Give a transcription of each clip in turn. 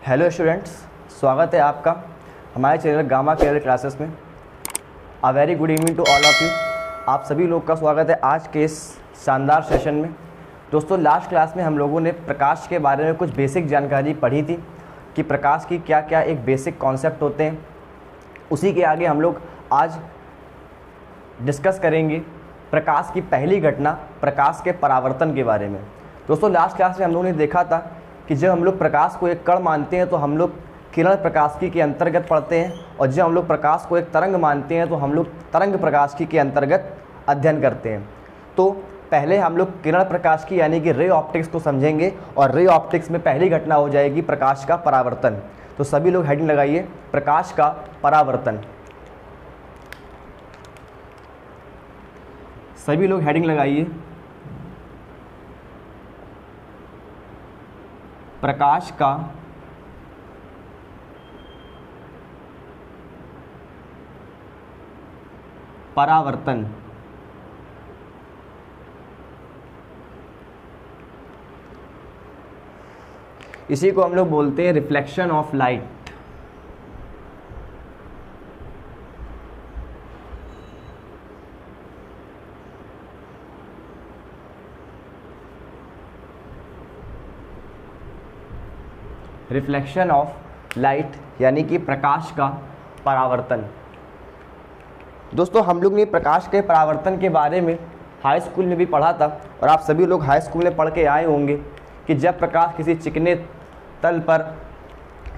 Hello students, स्वागत है आपका हमारे चैनल गामा कैरियर क्लासेस में। A very good evening to all of you. आप सभी लोग का स्वागत है आज के इस शानदार सेशन में। दोस्तों, लास्ट क्लास में हम लोगों ने प्रकाश के बारे में कुछ बेसिक जानकारी पढ़ी थी कि प्रकाश की क्या क्या एक बेसिक कॉन्सेप्ट होते हैं। उसी के आगे हम लोग आज डिस्कस करेंगे प्रकाश की पहली घटना, प्रकाश के परावर्तन के बारे में। दोस्तों, लास्ट क्लास में हम लोगों ने देखा था कि जब हम लोग प्रकाश को एक कण मानते हैं तो हम लोग किरण प्रकाशिकी के अंतर्गत पढ़ते हैं, और जब हम लोग प्रकाश को एक तरंग मानते हैं तो हम लोग तरंग प्रकाशिकी के अंतर्गत अध्ययन करते हैं। तो पहले हम लोग किरण प्रकाशिकी यानी कि रे ऑप्टिक्स को समझेंगे, और रे ऑप्टिक्स में पहली घटना हो जाएगी प्रकाश का परावर्तन। तो सभी लोग हेडिंग लगाइए, प्रकाश का परावर्तन। सभी लोग हेडिंग लगाइए, प्रकाश का परावर्तन। इसी को हम लोग बोलते हैं reflection of light. Reflection of light यानी कि प्रकाश का परावर्तन। दोस्तों, हम लोग ने प्रकाश के परावर्तन के बारे में हाई स्कूल में भी पढ़ा था, और आप सभी लोग हाई स्कूल में पढ़ के आए होंगे कि जब प्रकाश किसी चिकने तल पर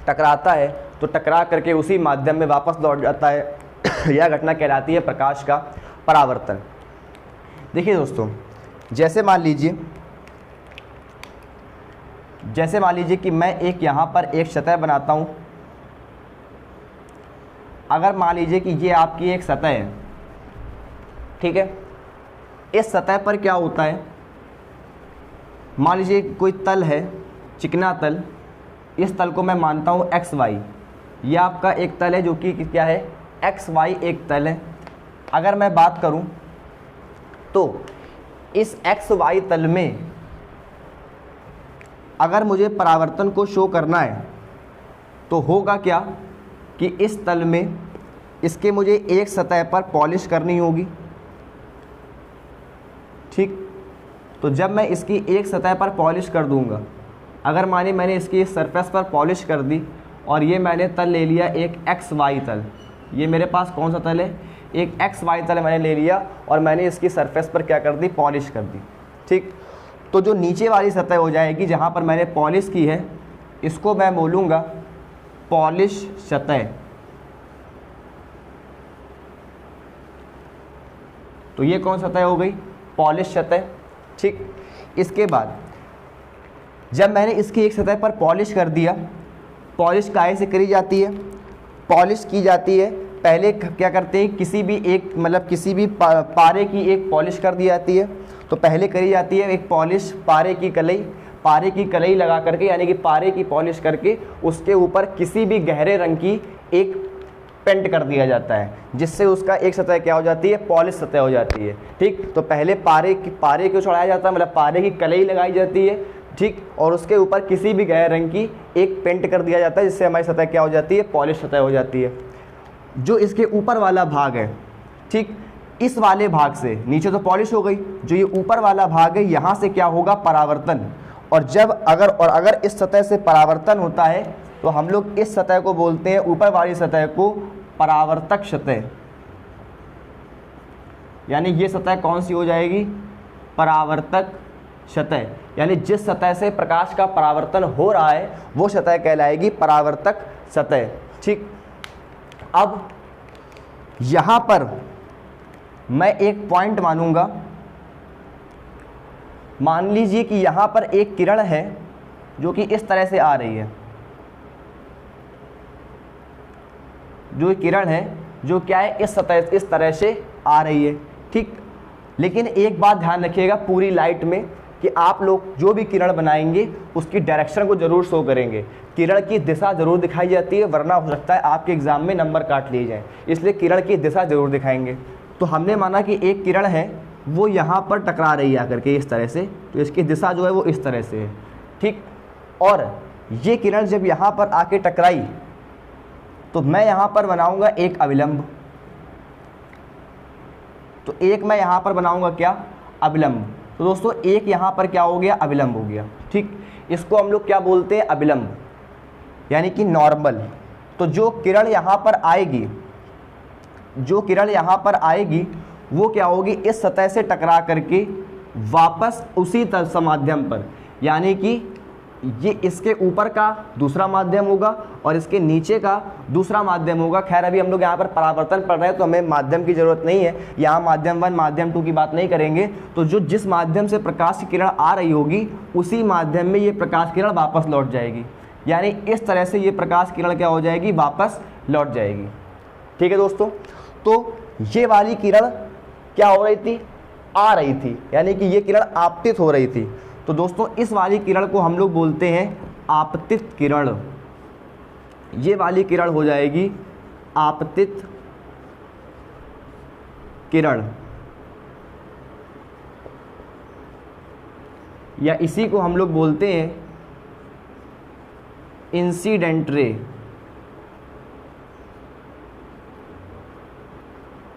टकराता है तो टकरा करके उसी माध्यम में वापस लौट जाता है। यह घटना कहलाती है प्रकाश का परावर्तन। देखिए दोस्तों, जैसे मान लीजिए कि मैं एक यहाँ पर एक सतह बनाता हूँ। अगर मान लीजिए कि ये आपकी एक सतह है, ठीक है। इस सतह पर क्या होता है, मान लीजिए कोई तल है, चिकना तल। इस तल को मैं मानता हूँ एक्स वाई। यह आपका एक तल है जो कि क्या है, एक्स वाई एक तल है। अगर मैं बात करूँ तो इस एक्स वाई तल में अगर मुझे परावर्तन को शो करना है तो होगा क्या कि इस तल में इसके मुझे एक सतह पर पॉलिश करनी होगी, ठीक। तो जब मैं इसकी एक सतह पर पॉलिश कर दूंगा, अगर मानिए मैंने इसकी इस सरफेस पर पॉलिश कर दी और ये मैंने तल ले लिया एक एक्स वाई तल। ये मेरे पास कौन सा तल है, एक एक्स वाई तल मैंने ले लिया और मैंने इसकी सरफेस पर क्या कर दी, पॉलिश कर दी, ठीक। तो जो नीचे वाली सतह हो जाएगी जहाँ पर मैंने पॉलिश की है, इसको मैं बोलूँगा पॉलिश सतह। तो ये कौन सतह हो गई, पॉलिश सतह, ठीक। इसके बाद जब मैंने इसकी एक सतह पर पॉलिश कर दिया, पॉलिश काहे से करी जाती है, पॉलिश की जाती है पहले क्या करते हैं, किसी भी पारे की एक पॉलिश कर दी जाती है। तो पहले करी जाती है एक पॉलिश पारे की कलई लगा करके, यानी कि पारे की पॉलिश करके उसके ऊपर किसी भी गहरे रंग की एक पेंट कर दिया जाता है, जिससे उसका एक सतह क्या हो जाती है, पॉलिश सतह हो जाती है, ठीक। तो पहले पारे को चढ़ाया जाता है, मतलब पारे की कलई लगाई जाती है, ठीक, और उसके ऊपर किसी भी गहरे रंग की एक पेंट कर दिया जाता है, जिससे हमारी सतह क्या हो जाती है, पॉलिश सतह हो जाती है। जो इसके ऊपर वाला भाग है, ठीक, इस वाले भाग से नीचे तो पॉलिश हो गई, जो ये ऊपर वाला भाग है यहाँ से क्या होगा, परावर्तन। और अगर इस सतह से परावर्तन होता है तो हम लोग इस सतह को बोलते हैं, ऊपर वाली सतह को, परावर्तक सतह। यानी ये सतह कौन सी हो जाएगी, परावर्तक सतह। यानी जिस सतह से प्रकाश का परावर्तन हो रहा है वो सतह कहलाएगी परावर्तक सतह, ठीक। अब यहाँ पर मैं एक पॉइंट मानूंगा। मान लीजिए कि यहाँ पर एक किरण है जो कि इस तरह से आ रही है, जो किरण है जो क्या है, इस तरह से आ रही है, ठीक। लेकिन एक बात ध्यान रखिएगा पूरी लाइट में कि आप लोग जो भी किरण बनाएंगे उसकी डायरेक्शन को जरूर शो करेंगे। किरण की दिशा जरूर दिखाई जाती है, वरना हो सकता है आपके एग्जाम में नंबर काट लिए जाएं, इसलिए किरण की दिशा जरूर दिखाएंगे। तो हमने माना कि एक किरण है वो यहाँ पर टकरा रही है आकर के इस तरह से, तो इसकी दिशा जो है वो इस तरह से है, ठीक। और ये किरण जब यहाँ पर आके टकराई तो मैं यहाँ पर बनाऊंगा एक अभिलंब। तो एक मैं यहाँ पर बनाऊंगा क्या, अभिलंब। तो दोस्तों एक यहाँ पर क्या हो गया, अभिलंब हो गया। ठीक, इसको हम लोग क्या बोलते हैं, अभिलंब, यानी कि नॉर्मल। तो जो किरण यहाँ पर आएगी, जो किरण यहाँ पर आएगी वो क्या होगी, इस सतह से टकरा करके वापस उसी माध्यम पर, यानी कि ये इसके ऊपर का दूसरा माध्यम होगा और इसके नीचे का दूसरा माध्यम होगा। खैर अभी हम लोग यहाँ पर परावर्तन पढ़ रहे हैं तो हमें माध्यम की ज़रूरत नहीं है, यहाँ माध्यम 1 माध्यम 2 की बात नहीं करेंगे। तो जो जिस माध्यम से प्रकाश की किरण आ रही होगी उसी माध्यम में ये प्रकाश किरण वापस लौट जाएगी, यानी इस तरह से ये प्रकाश किरण क्या हो जाएगी, वापस लौट जाएगी। ठीक है दोस्तों, तो ये वाली किरण क्या हो रही थी, आ रही थी, यानी कि ये किरण आपतित हो रही थी। तो दोस्तों इस वाली किरण को हम लोग बोलते हैं आपतित किरण। ये वाली किरण हो जाएगी आपतित किरण, या इसी को हम लोग बोलते हैं इंसिडेंट रे।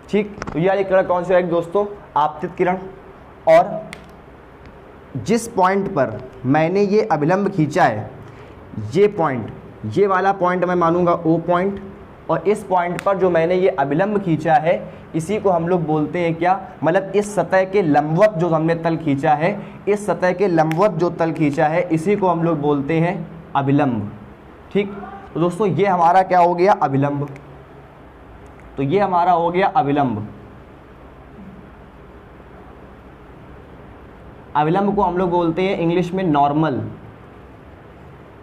ठीक, तो ये वाली किरण कौन सी है दोस्तों, आपतित किरण। और जिस पॉइंट पर मैंने ये अभिलंब खींचा है, ये पॉइंट, ये वाला पॉइंट मैं मानूंगा O पॉइंट, और इस पॉइंट पर जो मैंने ये अभिलंब खींचा है इसी को हम लोग बोलते हैं क्या, मतलब इस सतह के लंबवत जो हमने तल खींचा है, इस सतह के लंबवत जो तल खींचा है इसी को हम लोग बोलते हैं अभिलंब। ठीक, तो दोस्तों ये हमारा क्या हो गया, अभिलंब। तो ये हमारा हो गया अभिलंब। अभिलंब को हम लोग बोलते हैं इंग्लिश में नॉर्मल।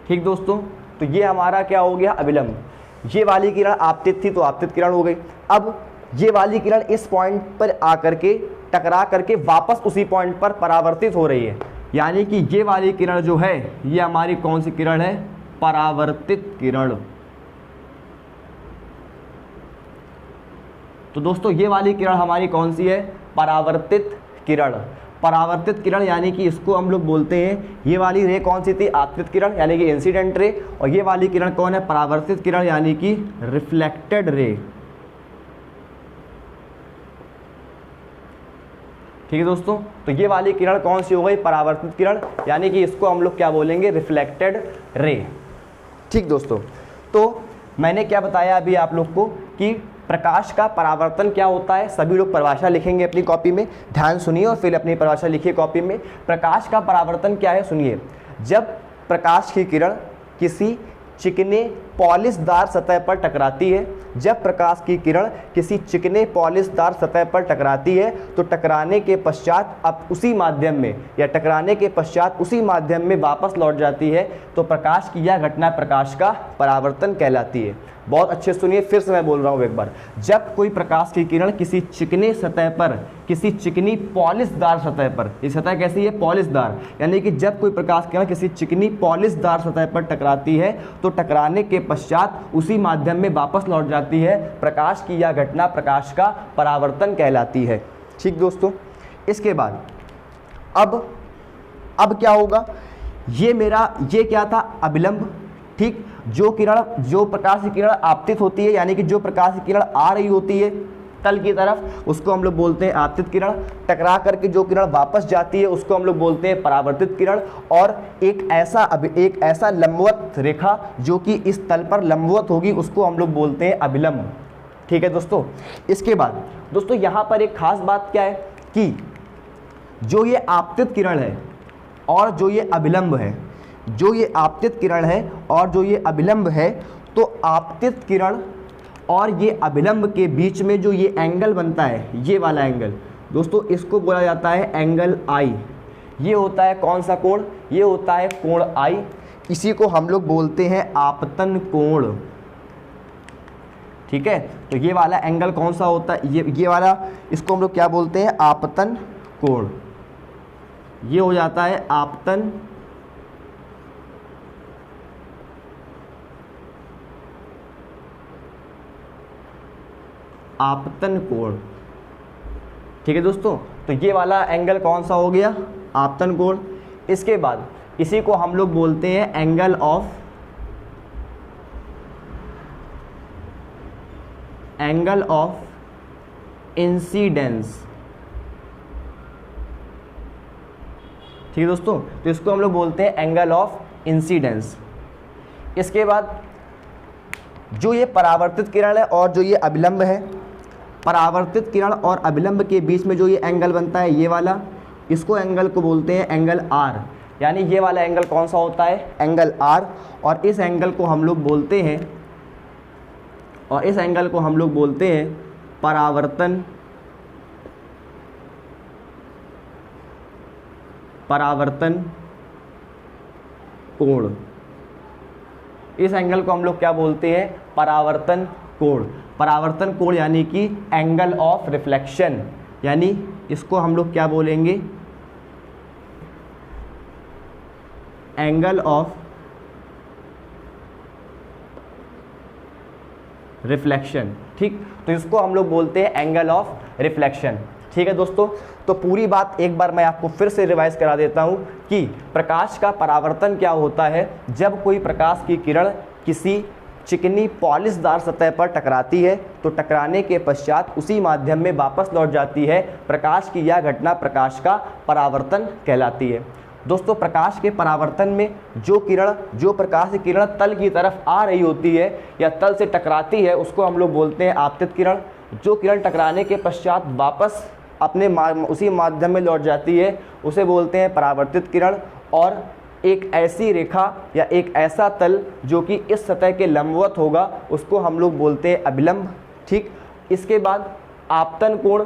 ठीक दोस्तों, तो ये हमारा क्या हो गया, अभिलंब। ये वाली किरण आपतित थी तो आपतित किरण हो गई। अब ये वाली किरण इस पॉइंट पर आकर के टकरा करके वापस उसी पॉइंट पर परावर्तित हो रही है, यानी कि ये वाली किरण जो है ये हमारी कौन सी किरण है, परावर्तित किरण। तो दोस्तों ये वाली किरण हमारी कौन सी है, परावर्तित किरण। परावर्तित किरण यानी कि इसको हम लोग बोलते हैं, ये वाली रे कौन सी थी, आपतित किरण यानी कि इंसिडेंट रे, और ये वाली किरण कौन है, परावर्तित किरण यानी कि रिफ्लेक्टेड रे। ठीक है दोस्तों, तो ये वाली किरण कौन सी हो गई, परावर्तित किरण, यानी कि इसको हम लोग क्या बोलेंगे, रिफ्लेक्टेड रे। ठीक दोस्तों, तो मैंने क्या बताया अभी आप लोग को कि प्रकाश का परावर्तन क्या होता है। सभी लोग परिभाषा लिखेंगे अपनी कॉपी में, ध्यान सुनिए और फिर अपनी परिभाषा लिखिए कॉपी में। प्रकाश का परावर्तन क्या है, सुनिए। जब प्रकाश की किरण किसी चिकने पॉलिशदार सतह पर टकराती है, जब प्रकाश की किरण किसी चिकने पॉलिशदार सतह पर टकराती है तो टकराने के पश्चात अब उसी माध्यम में, या टकराने के पश्चात उसी माध्यम में वापस लौट जाती है, तो प्रकाश की यह घटना प्रकाश का परावर्तन कहलाती है। बहुत अच्छे सुनिए, फिर से मैं बोल रहा हूँ एक बार। जब कोई प्रकाश की किरण किसी चिकने सतह पर, किसी चिकनी पॉलिशदार सतह पर, ये सतह कैसी है, पॉलिशदार, यानी कि जब कोई प्रकाश की किरण किसी चिकनी पॉलिशदार सतह पर टकराती है तो टकराने के पश्चात उसी माध्यम में वापस लौट जाती है, प्रकाश की यह घटना प्रकाश का परावर्तन कहलाती है। ठीक दोस्तों, इसके बाद अब क्या होगा, ये क्या था, अभिलंब। ठीक, जो प्रकाश की किरण आपतित होती है, यानी कि जो प्रकाश की किरण आ रही होती है तल की तरफ, उसको हम लोग बोलते हैं आपतित किरण। टकरा करके जो किरण वापस जाती है उसको हम लोग बोलते हैं परावर्तित किरण। और एक ऐसा लंबवत रेखा जो कि इस तल पर लंबवत होगी उसको हम लोग बोलते हैं अभिलंब। ठीक है दोस्तों, इसके बाद दोस्तों यहाँ पर एक खास बात क्या है कि जो ये आपतित किरण है और जो ये अभिलंब है, जो ये आपतित किरण है और जो ये अभिलंब है, तो आपतित किरण और ये अभिलंब के बीच में जो ये एंगल बनता है, ये वाला एंगल दोस्तों, इसको बोला जाता है एंगल आई। ये होता है कौन सा कोण, ये होता है कोण आई। इसी को हम लोग बोलते हैं आपतन कोण। ठीक है, तो ये वाला एंगल कौन सा होता है, ये वाला, इसको हम लोग क्या बोलते हैं, आपतन कोण। ये हो जाता है आपतन कोण। ठीक है दोस्तों, तो ये वाला एंगल कौन सा हो गया, आपतन कोण। इसके बाद इसी को हम लोग बोलते हैं angle of angle of incidence. ठीक है दोस्तों, तो इसको हम लोग बोलते हैं एंगल ऑफ इंसिडेंस। इसके बाद जो ये परावर्तित किरण है और जो ये अभिलंब है, परावर्तित किरण और अभिलंब के बीच में जो ये एंगल बनता है, ये वाला, इसको एंगल को बोलते हैं एंगल आर। यानी ये वाला एंगल कौन सा होता है, एंगल आर। और इस एंगल को हम लोग बोलते हैं, और इस एंगल को हम लोग बोलते हैं परावर्तन कोण। इस एंगल को हम लोग क्या बोलते हैं, परावर्तन कोण। परावर्तन कोण यानी कि एंगल ऑफ रिफ्लेक्शन, यानी इसको हम लोग क्या बोलेंगे, एंगल ऑफ रिफ्लेक्शन। ठीक, तो इसको हम लोग बोलते हैं एंगल ऑफ रिफ्लेक्शन। ठीक है दोस्तों, तो पूरी बात एक बार मैं आपको फिर से रिवाइज करा देता हूं कि प्रकाश का परावर्तन क्या होता है। जब कोई प्रकाश की किरण किसी चिकनी पॉलिशदार सतह पर टकराती है तो टकराने के पश्चात उसी माध्यम में वापस लौट जाती है। प्रकाश की यह घटना प्रकाश का परावर्तन कहलाती है। दोस्तों, प्रकाश के परावर्तन में जो प्रकाश की किरण तल की तरफ आ रही होती है या तल से टकराती है, उसको हम लोग बोलते हैं आपतित किरण। जो किरण टकराने के पश्चात वापस अपने उसी माध्यम में लौट जाती है, उसे बोलते हैं परावर्तित किरण। और एक ऐसी रेखा या एक ऐसा तल जो कि इस सतह के लंबवत होगा, उसको हम लोग बोलते हैं अभिलंब। ठीक, इसके बाद आपतन कोण,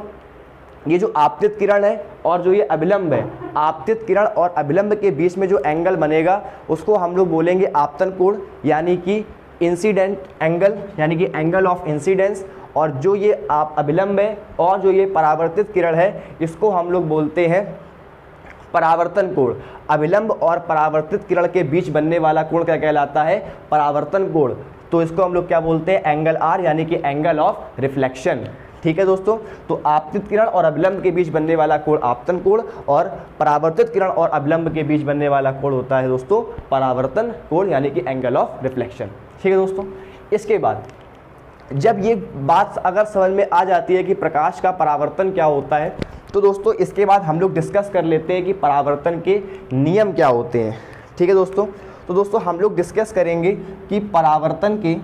ये जो आपतित किरण है और जो ये अभिलंब है, आपतित किरण और अभिलंब के बीच में जो एंगल बनेगा उसको हम लोग बोलेंगे आपतन कोण, यानी कि इंसिडेंट एंगल, यानी कि एंगल ऑफ इंसिडेंस। और जो ये अभिलंब है और जो ये परावर्तित किरण है, इसको हम लोग बोलते हैं परावर्तन कोण। अभिलंब और परावर्तित किरण के बीच बनने वाला कोण क्या कहलाता है, परावर्तन कोण। तो इसको हम लोग क्या बोलते हैं, एंगल आर, यानी कि एंगल ऑफ रिफ्लेक्शन। ठीक है दोस्तों, तो आपतित किरण और अभिलंब के बीच बनने वाला कोण आपतन कोण, और परावर्तित किरण और अभिलंब के बीच बनने वाला कोण होता है दोस्तों परावर्तन कोण, यानी कि एंगल ऑफ रिफ्लेक्शन। ठीक है दोस्तों, इसके बाद जब ये बात अगर समझ में आ जाती है कि प्रकाश का परावर्तन क्या होता है, तो दोस्तों इसके बाद हम लोग डिस्कस कर लेते हैं कि परावर्तन के नियम क्या होते हैं। ठीक है दोस्तों, तो दोस्तों हम लोग डिस्कस करेंगे कि परावर्तन के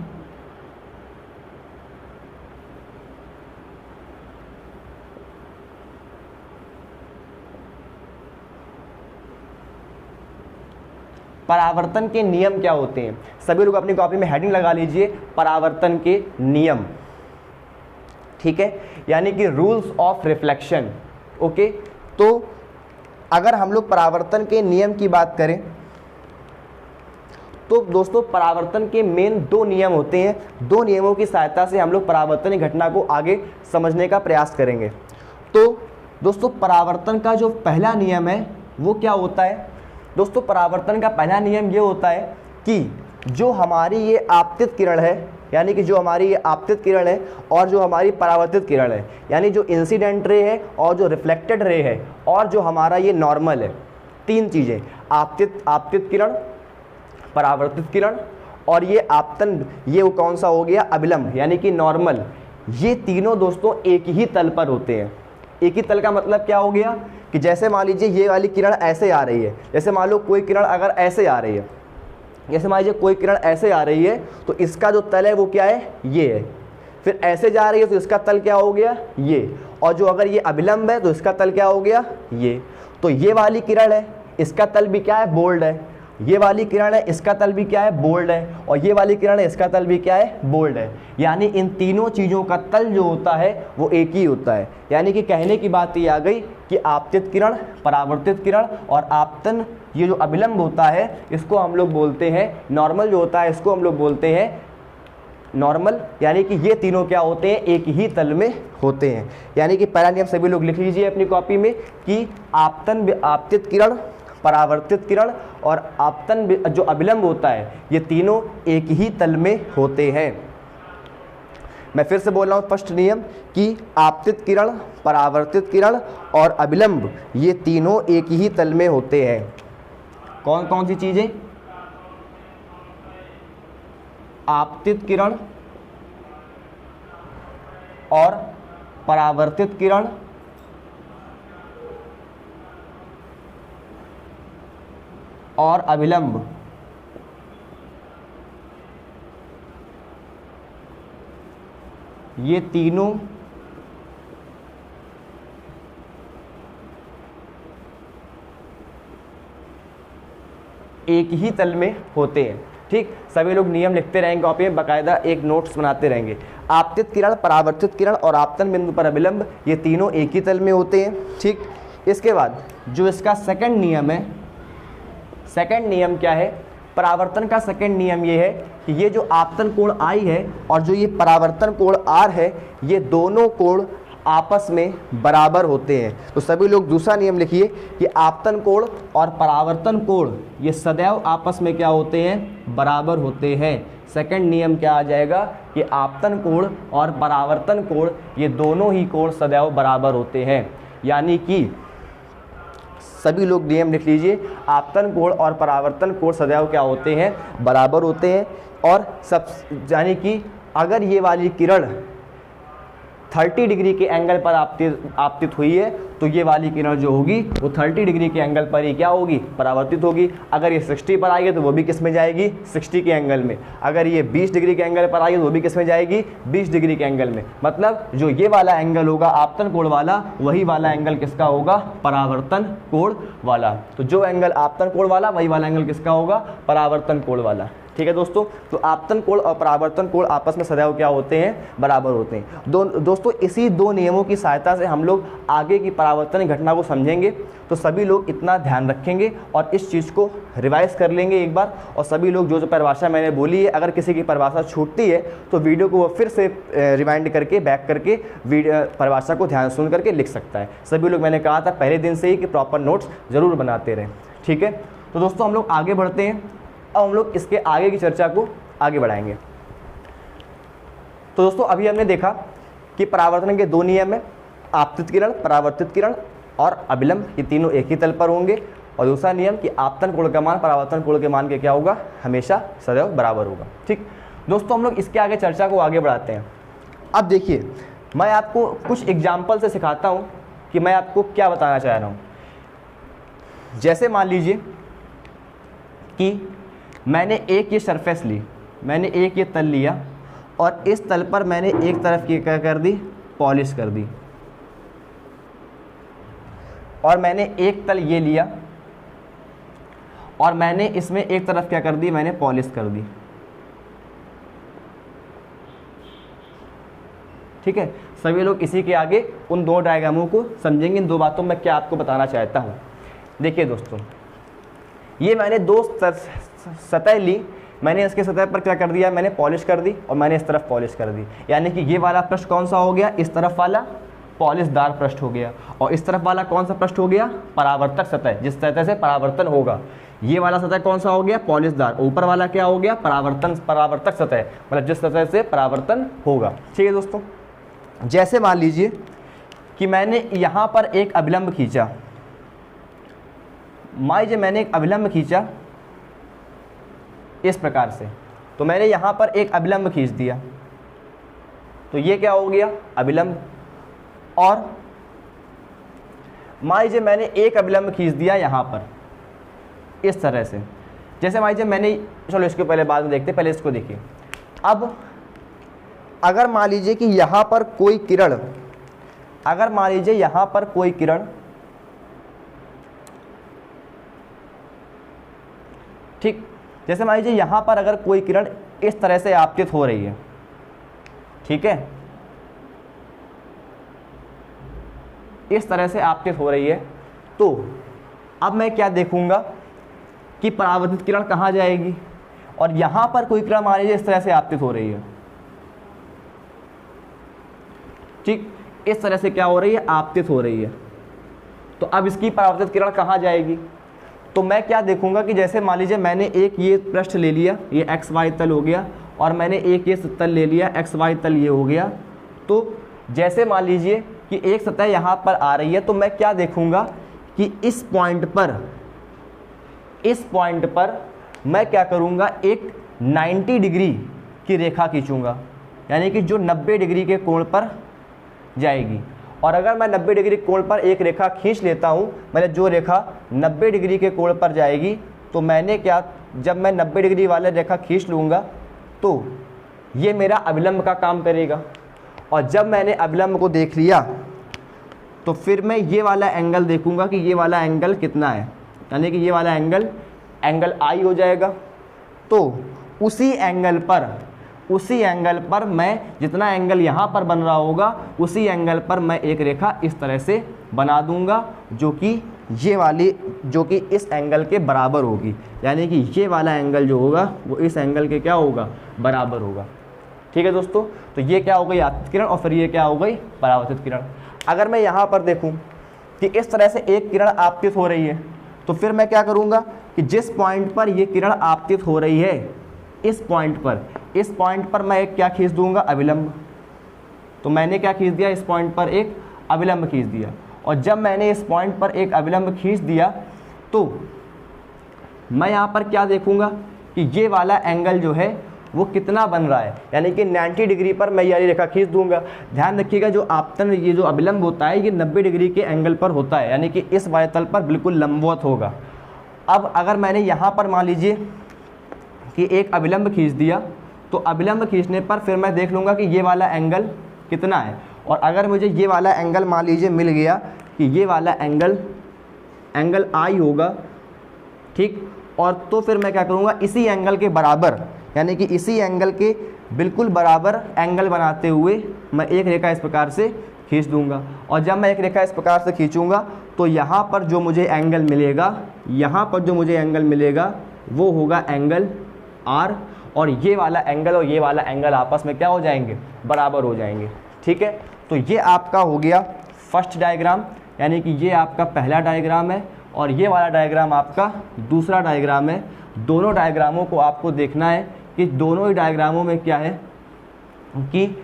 नियम क्या होते हैं। सभी लोग अपनी कॉपी में हेडिंग लगा लीजिए, परावर्तन के नियम। ठीक है, यानी कि रूल्स ऑफ रिफ्लेक्शन। ओके, तो अगर हम लोग परावर्तन के नियम की बात करें तो दोस्तों परावर्तन के मेन 2 नियम होते हैं। 2 नियमों की सहायता से हम लोग परावर्तन की घटना को आगे समझने का प्रयास करेंगे। तो दोस्तों परावर्तन का जो पहला नियम है वो क्या होता है, दोस्तों परावर्तन का पहला नियम ये होता है कि जो हमारी ये आपतित किरण है, यानी कि जो हमारी ये आपतित किरण है और जो हमारी परावर्तित किरण है, यानी जो इंसिडेंट रे है और जो रिफ्लेक्टेड रे है और जो हमारा ये नॉर्मल है, 3 चीज़ें, आपतित किरण, परावर्तित किरण और ये आपतन, ये वो कौन सा हो गया, अभिलंब, यानी कि नॉर्मल। ये तीनों दोस्तों एक ही तल पर होते हैं। एक ही तल का मतलब क्या हो गया कि जैसे मान लीजिए ये वाली किरण ऐसे आ रही है, जैसे मान लो कोई किरण अगर ऐसे आ रही है, जैसे मान लीजिए कोई किरण ऐसे आ रही है तो इसका जो तल है वो क्या है, ये है। फिर ऐसे जा रही है तो इसका तल क्या हो गया, ये। और जो अगर ये अभिलंब है तो इसका तल क्या हो गया, ये। तो ये वाली किरण है, इसका तल भी क्या है, बोल्ड है। ये वाली किरण है, इसका तल भी क्या है, बोल्ड है। और ये वाली किरण है, इसका तल भी क्या है, बोल्ड है। यानी इन तीनों चीज़ों का तल जो होता है वो एक ही होता है। यानी कि कहने की बात ये आ गई कि आपतित किरण, परावर्तित किरण और आपतन, ये जो अभिलंब होता है इसको हम लोग बोलते हैं नॉर्मल, जो होता है इसको हम लोग बोलते हैं नॉर्मल। यानी कि ये तीनों क्या होते हैं, एक ही तल में होते हैं। यानी कि पहला नियम सभी लोग लिख लीजिए अपनी कॉपी में कि आपतित किरण, परावर्तित किरण और आपतन जो अभिलंब होता है, ये तीनों एक ही तल में होते हैं। मैं फिर से बोल रहा हूँ स्पष्ट नियम कि आपतित किरण, परावर्तित किरण और अभिलंब ये तीनों एक ही तल में होते हैं। कौन कौन सी चीज़ें, आपतित किरण, और परावर्तित किरण और अभिलंब ये तीनों एक ही तल में होते हैं। ठीक, सभी लोग नियम लिखते रहेंगे कॉपी में, बाकायदा एक नोट्स बनाते रहेंगे। आपतित किरण, परावर्तित किरण और आपतन बिंदु पर अभिलंब ये तीनों एक ही तल में होते हैं। ठीक, इसके बाद जो इसका सेकंड नियम है, सेकंड नियम क्या है? परावर्तन का सेकंड नियम ये है कि ये जो आपतन कोण I है और जो ये परावर्तन कोण R है, ये दोनों कोण आपस में बराबर होते हैं। तो सभी लोग दूसरा नियम लिखिए कि आपतन कोण और परावर्तन कोण ये सदैव आपस में क्या होते हैं? बराबर होते हैं। सेकंड नियम क्या आ जाएगा कि आपतन कोण और परावर्तन कोण ये दोनों ही कोण सदैव बराबर होते हैं। यानी कि सभी लोग नियम लिख लीजिए, आपतन कोण और परावर्तन कोण सदैव क्या होते हैं? बराबर होते हैं। और सब यानी कि अगर ये वाली किरण 30 डिग्री के एंगल पर आपतित हुई है तो ये वाली किरण जो होगी वो 30 डिग्री के एंगल पर ही क्या होगी? परावर्तित होगी। अगर ये 60 पर आएगी तो वो भी किस में जाएगी? 60 के एंगल में। अगर ये 20 डिग्री के एंगल पर आएगी तो वो भी किस में जाएगी? 20 डिग्री के एंगल में। मतलब जो ये वाला एंगल होगा आपतन कोण वाला, वही वाला एंगल किसका होगा? परावर्तन कोण वाला। तो जो एंगल आपतन कोण वाला, वही वाला एंगल किसका होगा? परावर्तन कोण वाला। ठीक है दोस्तों, तो आपतन कोण और परावर्तन कोण आपस में सदैव क्या होते हैं? बराबर होते हैं। दोस्तों इसी दो नियमों की सहायता से हम लोग आगे की परावर्तन घटना को समझेंगे। तो सभी लोग इतना ध्यान रखेंगे और इस चीज़ को रिवाइज कर लेंगे एक बार। और सभी लोग जो परिभाषा मैंने बोली है, अगर किसी की परिभाषा छूटती है तो वीडियो को वो फिर से रिवाइंड करके बैक करके परिभाषा को ध्यान सुन करके लिख सकता है। सभी लोग, मैंने कहा था पहले दिन से ही कि प्रॉपर नोट्स ज़रूर बनाते रहें। ठीक है, तो दोस्तों हम लोग आगे बढ़ते हैं। अब हम लोग इसके आगे की चर्चा को आगे बढ़ाएंगे। तो दोस्तों अभी हमने देखा कि परावर्तन के दो नियम हैं, आपतित किरण, परावर्तित किरण और अभिलंब, ये तीनों एक ही तल पर होंगे। और दूसरा नियम कि आपतन कोण का मान परावर्तन कोण के मान के क्या होगा? हमेशा सदैव बराबर होगा। ठीक दोस्तों, हम लोग इसके आगे चर्चा को आगे बढ़ाते हैं। अब देखिए, मैं आपको कुछ एग्जाम्पल से सिखाता हूँ कि मैं आपको क्या बताना चाह रहा हूँ। जैसे मान लीजिए कि मैंने एक ये सरफेस ली, मैंने एक ये तल लिया और इस तल पर मैंने एक तरफ की क्या कर दी? पॉलिश कर दी। और मैंने एक तल ये लिया और मैंने इसमें एक तरफ क्या कर दी? मैंने पॉलिश कर दी। ठीक है, सभी लोग इसी के आगे उन दो डायग्रामों को समझेंगे। इन दो बातों में क्या आपको बताना चाहता हूँ। देखिए दोस्तों, ये मैंने दो सतह ली, मैंने इसके सतह पर क्या कर दिया? मैंने पॉलिश कर दी और मैंने इस तरफ पॉलिश कर दी। यानी कि ये वाला पृष्ठ कौन सा हो गया? इस तरफ वाला पॉलिशदार पृष्ठ हो गया। और इस तरफ वाला कौन सा पृष्ठ हो गया? परावर्तक सतह, जिस सतह से परावर्तन होगा। ये वाला सतह कौन सा हो गया? पॉलिशदार। ऊपर वाला क्या हो गया? परावर्तक सतह, मतलब जिस सतह से परावर्तन होगा। ठीक है दोस्तों, जैसे मान लीजिए कि मैंने यहाँ पर एक अभिलंब खींचा, मान लीजिए मैंने एक अभिलंब खींचा इस प्रकार से। तो मैंने यहाँ पर एक अभिलंब खींच दिया, तो ये क्या हो गया? अभिलंब। और मान लीजिए मैंने एक अभिलंब खींच दिया यहाँ पर इस तरह से। जैसे मान लीजिए मैंने, चलो इसके पहले बाद में देखते, पहले इसको देखिए। अब अगर मान लीजिए कि यहाँ पर कोई किरण, अगर मान लीजिए यहाँ पर कोई किरण, ठीक, जैसे मान लीजिए यहाँ पर अगर कोई किरण इस तरह से आपतित हो रही है, ठीक है, इस तरह से आपतित हो रही है, तो अब मैं क्या देखूंगा कि परावर्तित किरण कहाँ जाएगी? और यहाँ पर कोई किरण मान लीजिए इस तरह से आपतित हो रही है, ठीक, इस तरह से क्या हो रही है? आपतित हो रही है। तो अब इसकी परावर्तित किरण कहाँ जाएगी? तो मैं क्या देखूंगा कि जैसे मान लीजिए मैंने एक ये पृष्ठ ले लिया, ये एक्स वाई तल हो गया, और मैंने एक ये तल ले लिया, एक्स वाई तल ये हो गया। तो जैसे मान लीजिए कि एक सतह यहाँ पर आ रही है, तो मैं क्या देखूंगा कि इस पॉइंट पर मैं क्या करूँगा? एक 90 डिग्री की रेखा खींचूंगा, यानी कि जो 90 डिग्री के कोण पर जाएगी। और अगर मैं 90 डिग्री कोण पर एक रेखा खींच लेता हूँ, मैंने जो रेखा 90 डिग्री के कोण पर जाएगी, तो मैंने क्या, जब मैं 90 डिग्री वाले रेखा खींच लूँगा तो ये मेरा अभिलंब का काम करेगा। और जब मैंने अभिलंब को देख लिया तो फिर मैं ये वाला एंगल देखूंगा कि ये वाला एंगल कितना है, यानी कि ये वाला एंगल आई हो जाएगा। तो उसी एंगल पर मैं जितना एंगल यहाँ पर बन रहा होगा उसी एंगल पर मैं एक रेखा इस तरह से बना दूंगा जो कि ये वाली, जो कि इस एंगल के बराबर होगी, यानी कि ये वाला एंगल जो होगा वो इस एंगल के क्या होगा, बराबर होगा। ठीक है दोस्तों, तो ये क्या हो गई, आपतित किरण, और फिर ये क्या हो गई, परावर्तित किरण। अगर मैं यहाँ पर देखूँ कि इस तरह से एक किरण आपतित हो रही है, तो फिर मैं क्या करूँगा कि जिस पॉइंट पर ये किरण आपतित हो रही है, इस पॉइंट पर मैं एक क्या खींच दूंगा, अभिलंब। तो मैंने क्या खींच दिया, इस पॉइंट पर एक अभिलंब खींच दिया। और जब मैंने इस पॉइंट पर एक अभिलंब खींच दिया तो मैं यहाँ पर क्या देखूंगा कि ये वाला एंगल जो है वो कितना बन रहा है, यानी कि 90 डिग्री पर मैं ये रेखा खींच दूंगा। ध्यान रखिएगा, जो आपतन, ये जो अभिलंब होता है ये 90 डिग्री के एंगल पर होता है, यानी कि इस वाले तल पर बिल्कुल लंबवत होगा। अब अगर मैंने यहाँ पर मान लीजिए कि एक अभिलंब खींच दिया, तो अभिलंब खींचने पर फिर मैं देख लूँगा कि ये वाला एंगल कितना है। और अगर मुझे ये वाला एंगल मान लीजिए मिल गया कि ये वाला एंगल आई होगा, ठीक, और तो फिर मैं क्या करूँगा, इसी एंगल के बराबर, यानी कि इसी एंगल के बिल्कुल बराबर एंगल बनाते हुए मैं एक रेखा इस प्रकार से खींच दूंगा। और जब मैं एक रेखा इस प्रकार से खींचूंगा तो यहाँ पर जो मुझे एंगल मिलेगा, वो होगा एंगल आर, और ये वाला एंगल आपस में क्या हो जाएंगे, बराबर हो जाएंगे। ठीक है, तो ये आपका हो गया फर्स्ट डायग्राम, यानी कि ये आपका पहला डायग्राम है और ये वाला डायग्राम आपका दूसरा डायग्राम है। दोनों डायग्रामों को आपको देखना है कि दोनों ही डायग्रामों में क्या है कि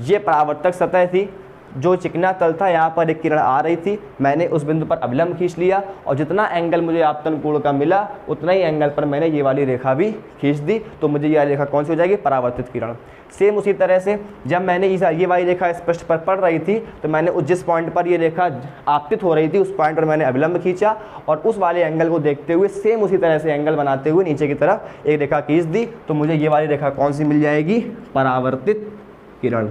ये परावर्तक सतह थी, जो चिकना तल था, यहाँ पर एक किरण आ रही थी, मैंने उस बिंदु पर अभिलंब खींच लिया और जितना एंगल मुझे आपतन कोण का मिला उतना ही एंगल पर मैंने ये वाली रेखा भी खींच दी, तो मुझे यह रेखा कौन सी हो जाएगी, परावर्तित किरण। सेम उसी तरह से जब मैंने ये वाली रेखा इस पृष्ठ पर पड़ रही थी तो मैंने जिस पॉइंट पर ये रेखा आपतित हो रही थी उस पॉइंट पर मैंने अभिलंब खींचा और उस वाले एंगल को देखते हुए सेम उसी तरह से एंगल बनाते हुए नीचे की तरफ एक रेखा खींच दी, तो मुझे ये वाली रेखा कौन सी मिल जाएगी, परावर्तित किरण।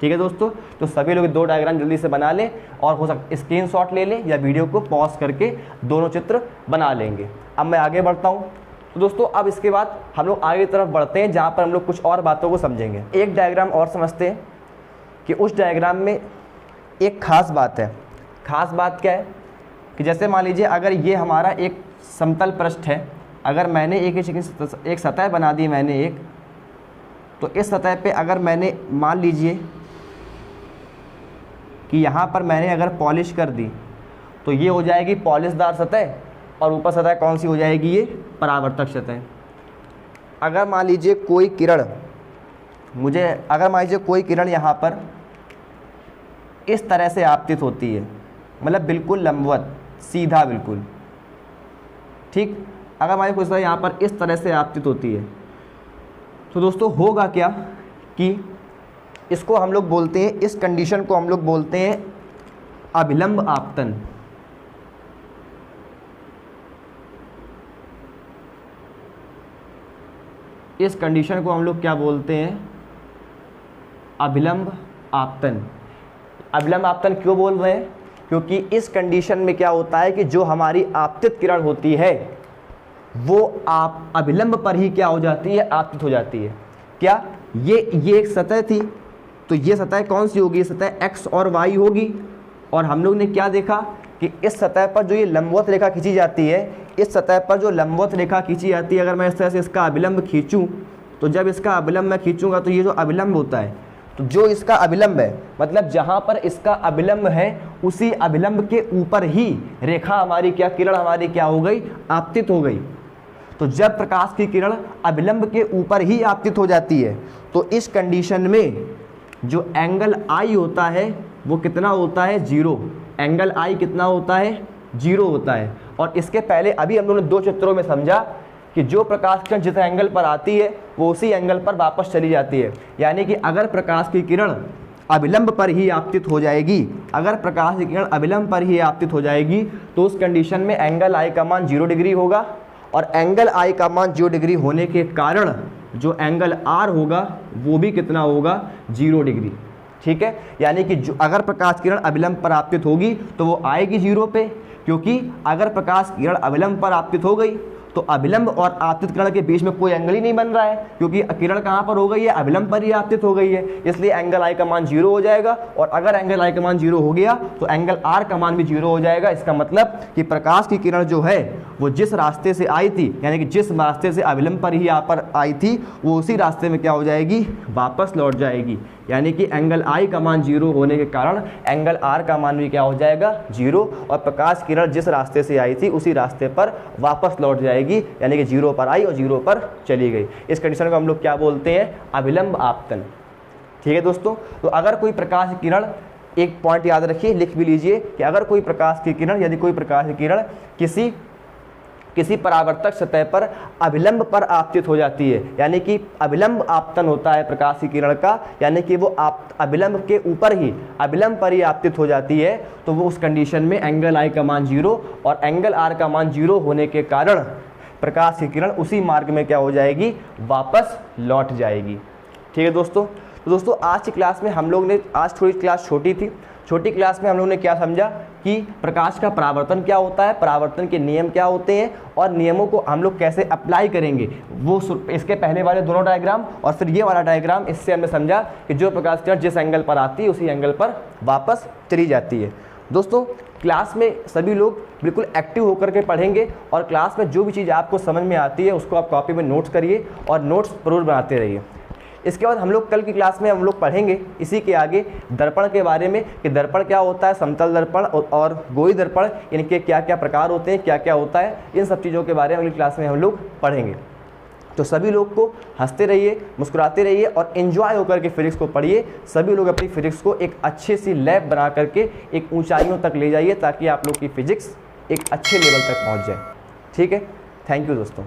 ठीक है दोस्तों, तो सभी लोग दो डायग्राम जल्दी से बना लें और हो सकता स्क्रीनशॉट ले लें या वीडियो को पॉज करके दोनों चित्र बना लेंगे। अब मैं आगे बढ़ता हूँ। तो दोस्तों अब इसके बाद हम लोग आगे की तरफ बढ़ते हैं जहाँ पर हम लोग कुछ और बातों को समझेंगे। एक डायग्राम और समझते हैं कि उस डायग्राम में एक खास बात है। खास बात क्या है कि जैसे मान लीजिए अगर ये हमारा एक समतल पृष्ठ है, अगर मैंने एक सतह बना दी मैंने एक, तो इस सतह पे अगर मैंने मान लीजिए कि यहाँ पर मैंने अगर पॉलिश कर दी तो ये हो जाएगी पॉलिशदार सतह और ऊपर सतह कौन सी हो जाएगी, ये परावर्तक सतह। अगर मान लीजिए कोई किरण यहाँ पर इस तरह से आपतित होती है, मतलब बिल्कुल लंबवत सीधा बिल्कुल, ठीक, अगर हमारी कोई यहाँ पर इस तरह से आपतित होती है तो दोस्तों होगा क्या कि इसको हम लोग बोलते हैं, इस कंडीशन को हम लोग बोलते हैं अभिलंब आपतन। इस कंडीशन को हम लोग क्या बोलते हैं, अभिलंब आपतन। अभिलंब आपतन क्यों बोल रहे हैं, क्योंकि इस कंडीशन में क्या होता है कि जो हमारी आपतित किरण होती है वो आप अभिलंब पर ही क्या हो जाती है, आपतित हो जाती है। क्या ये एक सतह थी, तो ये सतह कौन सी होगी, सतह x और y होगी। और हम लोग ने क्या देखा कि इस सतह पर जो ये लंबवत रेखा खींची जाती है, इस सतह पर जो लंबवत रेखा खींची जाती है, अगर मैं इस तरह से इसका अभिलंब खींचूं, तो जब इसका अभिलंब मैं खींचूंगा तो ये जो अभिलंब होता है, तो जो इसका अभिलंब है, मतलब जहाँ पर इसका अभिलंब है उसी अभिलंब के ऊपर ही रेखा हमारी क्या, किरण हमारी क्या हो गई, आपतित हो गई। तो जब प्रकाश की किरण अभिलंब के ऊपर ही आपतित हो जाती है तो इस कंडीशन में जो एंगल आई होता है वो कितना होता है, जीरो। एंगल आई कितना होता है, जीरो होता है। और इसके पहले अभी हम लोगों ने दो चित्रों में समझा कि जो प्रकाश किरण जिस एंगल पर आती है वो उसी एंगल पर वापस चली जाती है। यानी कि अगर प्रकाश की किरण अविलंब पर ही आपतित हो जाएगी, अगर प्रकाश की किरण अविलंब पर ही आपतित हो जाएगी तो उस कंडीशन में एंगल आई का मान 0 डिग्री होगा, और एंगल आई का मान 0 डिग्री होने के कारण जो एंगल आर होगा वो भी कितना होगा, 0 डिग्री। ठीक है, यानी कि अगर प्रकाश किरण अविलंब पर आपतित होगी तो वो आएगी 0 पे, क्योंकि अगर प्रकाश किरण अविलंब पर आपतित हो गई तो अविलंब और आपतित किरण के बीच में कोई एंगल ही नहीं बन रहा है, क्योंकि किरण कहाँ पर हो गई है, अविलंब पर ही आपतित हो गई है, इसलिए एंगल आई का मान 0 हो जाएगा। और अगर एंगल आई का मान 0 हो गया तो एंगल आर का मान भी 0 हो जाएगा। इसका मतलब कि प्रकाश की किरण जो है वो जिस रास्ते से आई थी, यानी कि जिस रास्ते से अविलंब पर ही यहाँ पर आई थी, वो उसी रास्ते में क्या हो जाएगी, वापस लौट जाएगी। यानी कि एंगल आई का मान 0 होने के कारण एंगल आर का मान भी क्या हो जाएगा, 0, और प्रकाश किरण जिस रास्ते से आई थी उसी रास्ते पर वापस लौट जाएगी, यानी कि 0 पर आई और 0 पर चली गई। इस कंडीशन को हम लोग क्या बोलते हैं, अविलंब आपतन। ठीक है दोस्तों, तो अगर कोई प्रकाश की किरण, एक पॉइंट याद रखिए, लिख भी लीजिए कि अगर कोई प्रकाश की किरण, यदि कोई प्रकाश की किरण किसी परावर्तक सतह पर अविलंब पर आपतित हो जाती है, यानी कि अविलंब आपतन होता है प्रकाश की किरण का, यानी कि वो अविलंब के ऊपर ही, अविलंब पर ही आपतित हो जाती है, तो वो उस कंडीशन में एंगल आई का मान 0 और एंगल आर का मान 0 होने के कारण प्रकाश की किरण उसी मार्ग में क्या हो जाएगी, वापस लौट जाएगी। ठीक है दोस्तों, तो दोस्तों आज की क्लास में हम लोग ने, आज थोड़ी क्लास छोटी थी, छोटी क्लास में हम लोगों ने क्या समझा कि प्रकाश का परावर्तन क्या होता है, परावर्तन के नियम क्या होते हैं, और नियमों को हम लोग कैसे अप्लाई करेंगे। वो इसके पहले वाले दोनों डायग्राम और फिर ये वाला डायग्राम, इससे हमने समझा कि जो प्रकाश किरण जिस एंगल पर आती है उसी एंगल पर वापस चली जाती है। दोस्तों क्लास में सभी लोग बिल्कुल एक्टिव होकर के पढ़ेंगे, और क्लास में जो भी चीज़ आपको समझ में आती है उसको आप कॉपी में नोट्स करिए और नोट्स जरूर बनाते रहिए। इसके बाद हम लोग कल की क्लास में हम लोग पढ़ेंगे इसी के आगे दर्पण के बारे में, कि दर्पण क्या होता है, समतल दर्पण और गोई दर्पण, इनके क्या क्या प्रकार होते हैं, क्या क्या होता है, इन सब चीज़ों के बारे में अगली क्लास में हम लोग पढ़ेंगे। तो सभी लोग को हंसते रहिए, मुस्कुराते रहिए और एंजॉय होकर के फिजिक्स को पढ़िए। सभी लोग अपनी फिजिक्स को एक अच्छे सी लैब बना करके एक ऊंचाइयों तक ले जाइए, ताकि आप लोग की फिजिक्स एक अच्छे लेवल तक पहुँच जाए। ठीक है, थैंक यू दोस्तों।